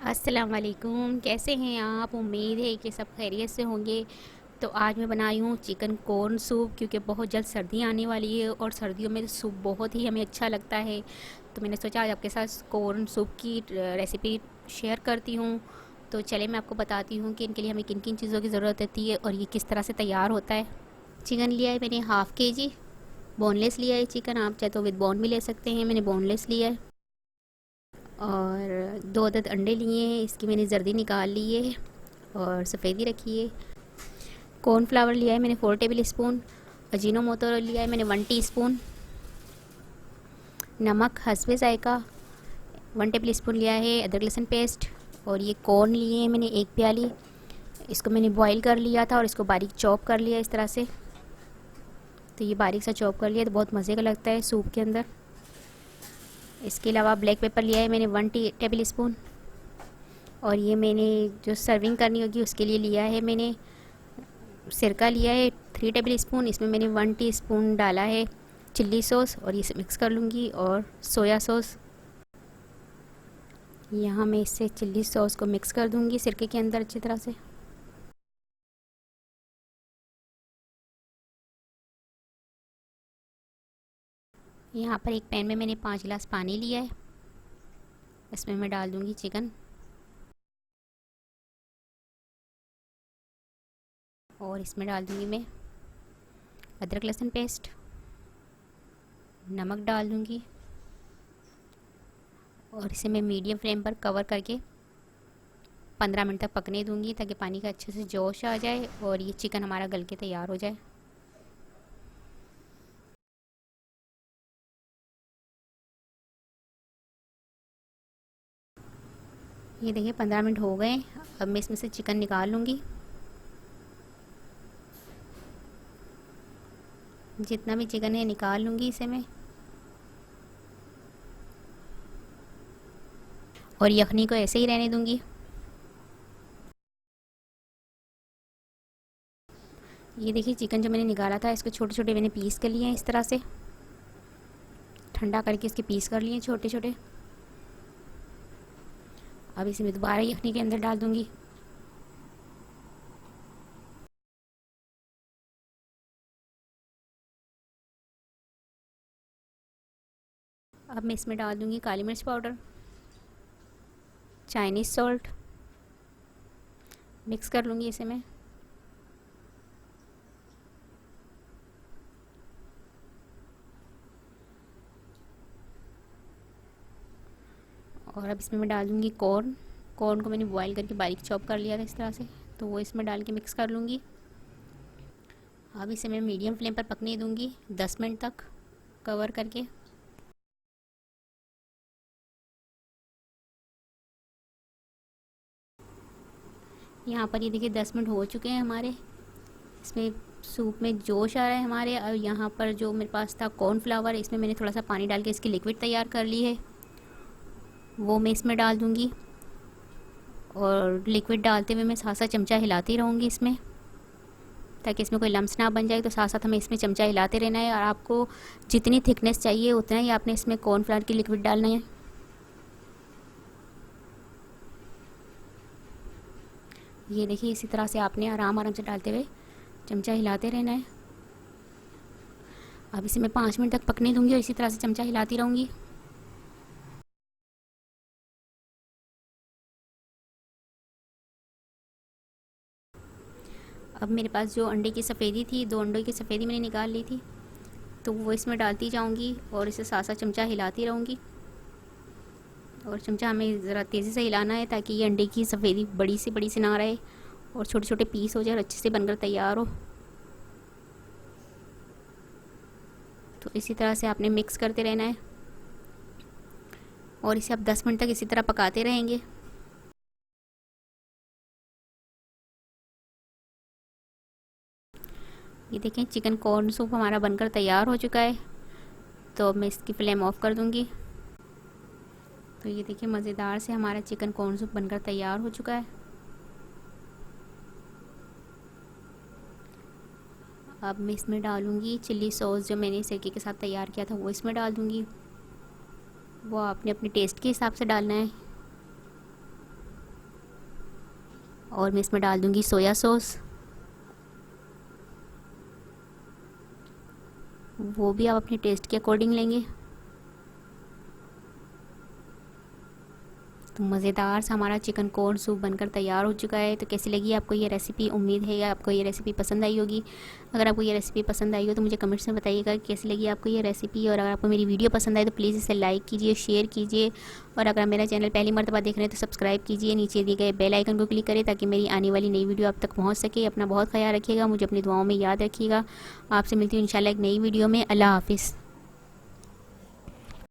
अस्सलाम वालेकुम। कैसे हैं आप? उम्मीद है कि सब खैरियत से होंगे। तो आज मैं बना रही हूँ चिकन कॉर्न सूप, क्योंकि बहुत जल्द सर्दी आने वाली है और सर्दियों में सूप बहुत ही हमें अच्छा लगता है। तो मैंने सोचा आज आपके साथ कॉर्न सूप की रेसिपी शेयर करती हूँ। तो चले मैं आपको बताती हूँ कि इनके लिए हमें किन किन चीज़ों की ज़रूरत होती है और ये किस तरह से तैयार होता है। चिकन लिया है मैंने हाफ़ के जी। बोनलेस लिया है चिकन, आप चाहे तो विद बोन भी ले सकते हैं, मैंने बोनलेस लिया है। और 2 अदद अंडे लिए हैं, इसकी मैंने जर्दी निकाल ली है और सफ़ेदी रखी है। कॉर्नफ्लावर लिया है मैंने 4 टेबल स्पून। अजीनोमोटो लिया है मैंने 1 टीस्पून। नमक हस्बे जायका 1 टेबल स्पून लिया है। अदरक लहसुन पेस्ट। और ये कॉर्न लिए हैं मैंने 1 प्याली। इसको मैंने बॉईल कर लिया था और इसको बारीक चॉप कर लिया इस तरह से। तो ये बारीक सा चॉप कर लिया तो बहुत मज़े का लगता है सूप के अंदर। इसके अलावा ब्लैक पेपर लिया है मैंने 1 टेबल स्पून। और ये मैंने जो सर्विंग करनी होगी उसके लिए लिया है मैंने सिरका लिया है 3 टेबल स्पून। इसमें मैंने 1 टीस्पून डाला है चिल्ली सॉस और इसे मिक्स कर लूँगी। और सोया सॉस, यहाँ मैं इससे चिल्ली सॉस को मिक्स कर दूँगी सिरके के अंदर अच्छी तरह से। यहाँ पर एक पैन में मैंने 5 गिलास पानी लिया है, इसमें मैं डाल दूँगी चिकन और इसमें डाल दूँगी मैं अदरक लहसुन पेस्ट। नमक डाल दूँगी और इसे मैं मीडियम फ्लेम पर कवर करके 15 मिनट तक पकने दूँगी, ताकि पानी का अच्छे से जोश आ जाए और ये चिकन हमारा गल के तैयार हो जाए। ये देखिए 15 मिनट हो गए। अब मैं इसमें से चिकन निकाल लूँगी। जितना भी चिकन है निकाल लूँगी इसे मैं। और यखनी को ऐसे ही रहने दूँगी। ये देखिए चिकन जो मैंने निकाला था इसको छोटे छोटे मैंने पीस कर लिए हैं इस तरह से। ठंडा करके इसके पीस कर लिए छोटे छोटे। अब इसे मैं दोबारा यखनी के अंदर डाल दूँगी। अब मैं इसमें डाल दूँगी काली मिर्च पाउडर, चाइनीज़ सॉल्ट। मिक्स कर लूँगी इसे मैं। और अब इसमें मैं डाल दूँगी कॉर्न। कॉर्न को मैंने बॉईल करके बारीक चॉप कर लिया था इस तरह से, तो वो इसमें डाल के मिक्स कर लूँगी। अब इसे मैं मीडियम फ्लेम पर पकने दूँगी 10 मिनट तक कवर करके। यहाँ पर ये देखिए 10 मिनट हो चुके हैं हमारे। इसमें सूप में जोश आ रहा है हमारे। और यहाँ पर जो मेरे पास था कॉर्नफ्लावर, इसमें मैंने थोड़ा सा पानी डाल के इसकी लिक्विड तैयार कर ली है, वो मैं इसमें डाल दूँगी। और लिक्विड डालते हुए मैं साथ साथ चमचा हिलाती रहूँगी इसमें, ताकि इसमें कोई लम्स ना बन जाए। तो साथ साथ हमें इसमें चमचा हिलाते रहना है। और आपको जितनी थिकनेस चाहिए उतना ही आपने इसमें कॉर्नफ्लावर की लिक्विड डालना है। ये देखिए इसी तरह से आपने आराम आराम से डालते हुए चमचा हिलाते रहना है। अब इसे मैं 5 मिनट तक पकने दूँगी और इसी तरह से चमचा हिलाती रहूँगी। अब मेरे पास जो अंडे की सफ़ेदी थी, 2 अंडों की सफ़ेदी मैंने निकाल ली थी, तो वो इसमें डालती जाऊँगी और इसे साथ साथ चमचा हिलाती रहूँगी। और चमचा हमें ज़रा तेज़ी से हिलाना है, ताकि ये अंडे की सफ़ेदी बड़ी सी ना रहे और छोटे छोटे पीस हो जाए और अच्छे से बनकर तैयार हो। तो इसी तरह से आपने मिक्स करते रहना है और इसे आप 10 मिनट तक इसी तरह पकाते रहेंगे। ये देखें चिकन कॉर्न सूप हमारा बनकर तैयार हो चुका है। तो अब मैं इसकी फ्लेम ऑफ कर दूँगी। तो ये देखिए मज़ेदार से हमारा चिकन कॉर्न सूप बनकर तैयार हो चुका है। अब मैं इसमें डालूँगी चिल्ली सॉस, जो मैंने सिरके के साथ तैयार किया था वो इसमें डाल दूँगी। वो आपने अपने टेस्ट के हिसाब से डालना है। और मैं इसमें डाल दूँगी सोया सॉस, वो भी आप अपने टेस्ट के अकॉर्डिंग लेंगे। तो मज़ेदार सा हमारा चिकन कॉर्न सूप बनकर तैयार हो चुका है। तो कैसी लगी आपको ये रेसिपी? उम्मीद है या आपको ये रेसिपी पसंद आई होगी। अगर आपको ये रेसिपी पसंद आई हो तो मुझे कमेंट्स में बताइएगा कैसी लगी आपको ये रेसिपी। और अगर आपको मेरी वीडियो पसंद आए तो प्लीज़ इसे लाइक कीजिए, शेयर कीजिए, और अगर आप मेरा चैनल पहली मर्तबा देख रहे हैं तो सब्सक्राइब कीजिए। नीचे दिए गए बेल आइकन को क्लिक करें ताकि मेरी आने वाली नई वीडियो आप तक पहुँच सके। अपना बहुत ख्याल रखिएगा, मुझे अपनी दुआओं में याद रखिएगा। आपसे मिलती हूँ इंशाल्लाह एक नई वीडियो में। अल्लाह हाफिज़।